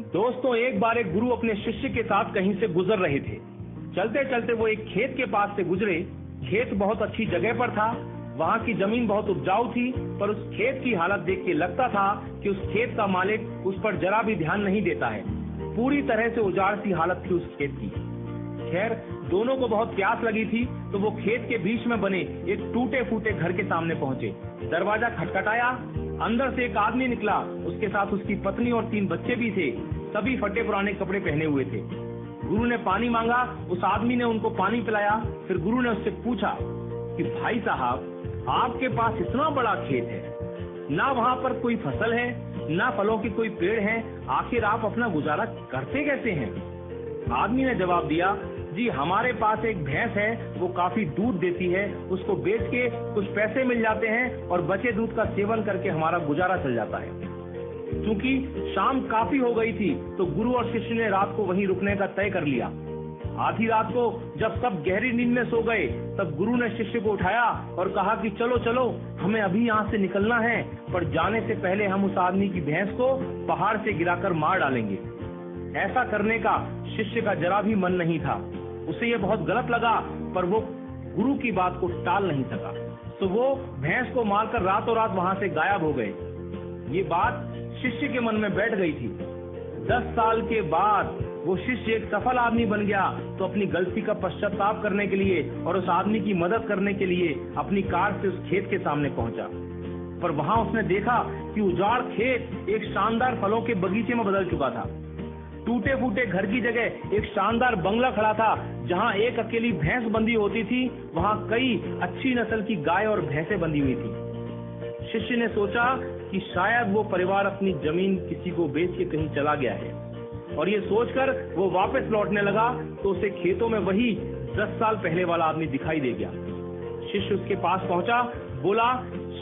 दोस्तों, एक बार एक गुरु अपने शिष्य के साथ कहीं से गुजर रहे थे। चलते चलते वो एक खेत के पास से गुजरे। खेत बहुत अच्छी जगह पर था। वहाँ की जमीन बहुत उपजाऊ थी, पर उस खेत की हालत देख के लगता था कि उस खेत का मालिक उस पर जरा भी ध्यान नहीं देता है। पूरी तरह से उजाड़ सी हालत थी उस खेत की। खैर, दोनों को बहुत प्यास लगी थी, तो वो खेत के बीच में बने एक टूटे फूटे घर के सामने पहुंचे। दरवाजा खटखटाया। अंदर से एक आदमी निकला। उसके साथ उसकी पत्नी और 3 बच्चे भी थे। सभी फटे पुराने कपड़े पहने हुए थे। गुरु ने पानी मांगा। उस आदमी ने उनको पानी पिलाया। फिर गुरु ने उससे पूछा कि भाई साहब, आपके पास इतना बड़ा खेत है, ना वहाँ पर कोई फसल है, ना फलों के कोई पेड़ हैं, आखिर आप अपना गुजारा करते कैसे हैं? आदमी ने जवाब दिया, जी हमारे पास एक भैंस है, वो काफी दूध देती है, उसको बेच के कुछ पैसे मिल जाते हैं और बचे दूध का सेवन करके हमारा गुजारा चल जाता है। क्योंकि शाम काफी हो गई थी, तो गुरु और शिष्य ने रात को वहीं रुकने का तय कर लिया। आधी रात को जब सब गहरी नींद में सो गए, तब गुरु ने शिष्य को उठाया और कहा कि चलो चलो, हमें अभी यहाँ से निकलना है, पर जाने से पहले हम उस आदमी की भैंस को पहाड़ से गिराकर मार डालेंगे। ऐसा करने का शिष्य का जरा भी मन नहीं था। उसे ये बहुत गलत लगा, पर वो गुरु की बात को टाल नहीं सका, तो वो भैंस को मारकर रातों रात वहां से गायब हो गए। ये बात शिष्य के मन में बैठ गई थी। 10 साल के बाद वो शिष्य एक सफल आदमी बन गया, तो अपनी गलती का पश्चाताप करने के लिए और उस आदमी की मदद करने के लिए अपनी कार से उस खेत के सामने पहुंचा। पर वहां उसने देखा कि उजाड़ खेत एक शानदार फलों के बगीचे में बदल चुका था। टूटे फूटे घर की जगह एक शानदार बंगला खड़ा था। जहां एक अकेली भैंस बंधी होती थी, वहां कई अच्छी नस्ल की गाय और भैंसें बंधी हुई थी। शिष्य ने सोचा कि शायद वो परिवार अपनी जमीन किसी को बेच के कहीं चला गया है, और ये सोचकर वो वापस लौटने लगा, तो उसे खेतों में वही 10 साल पहले वाला आदमी दिखाई दे गया। शिष्य उसके पास पहुंचा, बोला,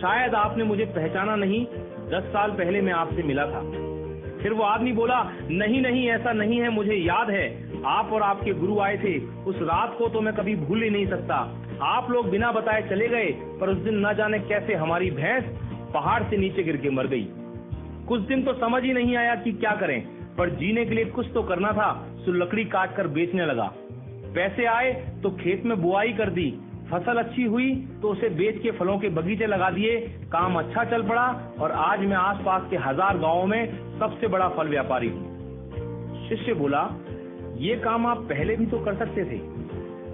शायद आपने मुझे पहचाना नहीं, 10 साल पहले मैं आपसे मिला था। फिर वो आदमी बोला, नहीं नहीं, ऐसा नहीं है, मुझे याद है, आप और आपके गुरु आए थे। उस रात को तो मैं कभी भूल ही नहीं सकता। आप लोग बिना बताए चले गए, पर उस दिन न जाने कैसे हमारी भैंस पहाड़ से नीचे गिर के मर गई। कुछ दिन तो समझ ही नहीं आया कि क्या करें, पर जीने के लिए कुछ तो करना था, सो लकड़ी काट कर बेचने लगा। पैसे आए तो खेत में बुआई कर दी। फसल अच्छी हुई तो उसे बेच के फलों के बगीचे लगा दिए। काम अच्छा चल पड़ा और आज मैं आसपास के 1000 गांवों में सबसे बड़ा फल व्यापारी हूँ। शिष्य बोला, ये काम आप पहले भी तो कर सकते थे।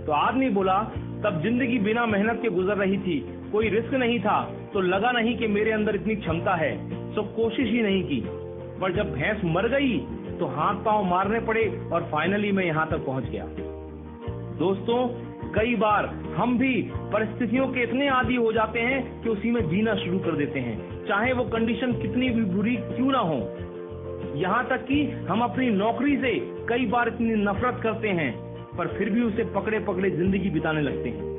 तो आदमी बोला, तब जिंदगी बिना मेहनत के गुजर रही थी, कोई रिस्क नहीं था, तो लगा नहीं कि मेरे अंदर इतनी क्षमता है, तो कोशिश ही नहीं की। पर जब भैंस मर गई तो हाथ पांव मारने पड़े और फाइनली मैं यहाँ तक पहुंच गया। दोस्तों, कई बार हम भी परिस्थितियों के इतने आदी हो जाते हैं कि उसी में जीना शुरू कर देते हैं, चाहे वो कंडीशन कितनी भी बुरी क्यों ना हो। यहाँ तक कि हम अपनी नौकरी से कई बार इतनी नफरत करते हैं, पर फिर भी उसे पकड़े पकड़े जिंदगी बिताने लगते हैं।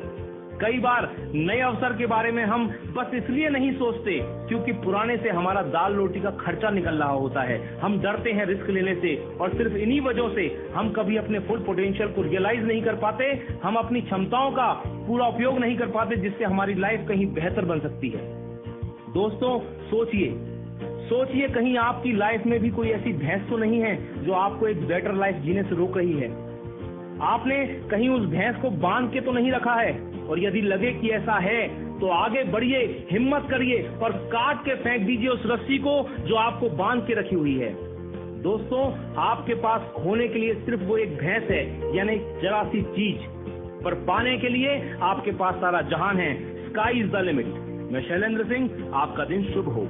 कई बार नए अवसर के बारे में हम बस इसलिए नहीं सोचते क्योंकि पुराने से हमारा दाल रोटी का खर्चा निकल रहा होता है। हम डरते हैं रिस्क लेने से, और सिर्फ इन्हीं वजहों से हम कभी अपने फुल पोटेंशियल को रियलाइज नहीं कर पाते। हम अपनी क्षमताओं का पूरा उपयोग नहीं कर पाते, जिससे हमारी लाइफ कहीं बेहतर बन सकती है। दोस्तों, सोचिए कहीं आपकी लाइफ में भी कोई ऐसी भैंस तो नहीं है जो आपको एक बेटर लाइफ जीने से रोक रही है। आपने कहीं उस भैंस को बांध के तो नहीं रखा है, और यदि लगे कि ऐसा है तो आगे बढ़िए, हिम्मत करिए और काट के फेंक दीजिए उस रस्सी को जो आपको बांध के रखी हुई है। दोस्तों, आपके पास खोने के लिए सिर्फ वो एक भैंस है, यानी जरा सी चीज, पर पाने के लिए आपके पास सारा जहान है। Sky is the limit. मैं शैलेंद्र सिंह, आपका दिन शुभ हो।